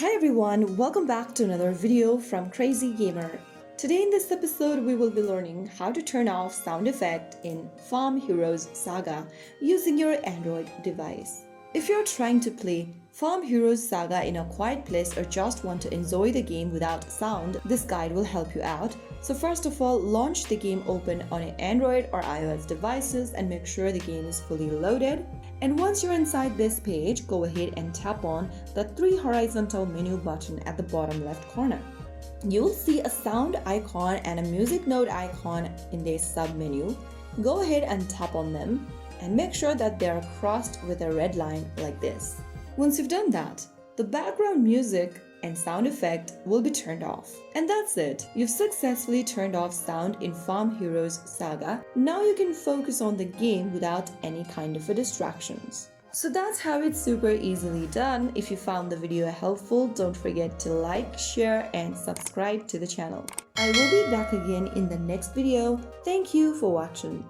Hi everyone, welcome back to another video from Crazy Gamer. Today in this episode we will be learning how to turn off sound effect in Farm Heroes Saga using your Android device. If you're trying to play Farm Heroes Saga in a quiet place or just want to enjoy the game without sound, this guide will help you out. So first of all, launch the game open on an Android or iOS devices and make sure the game is fully loaded. And once you're inside this page, go ahead and tap on the 3 horizontal menu button at the bottom left corner. You'll see a sound icon and a music note icon in the sub-menu. Go ahead and tap on them and make sure that they are crossed with a red line like this. Once you've done that, the background music and sound effect will be turned off. And that's it. You've successfully turned off sound in Farm Heroes Saga. Now you can focus on the game without any kind of distractions. So that's how it's super easily done. If you found the video helpful, don't forget to like, share, and subscribe to the channel. I will be back again in the next video. Thank you for watching.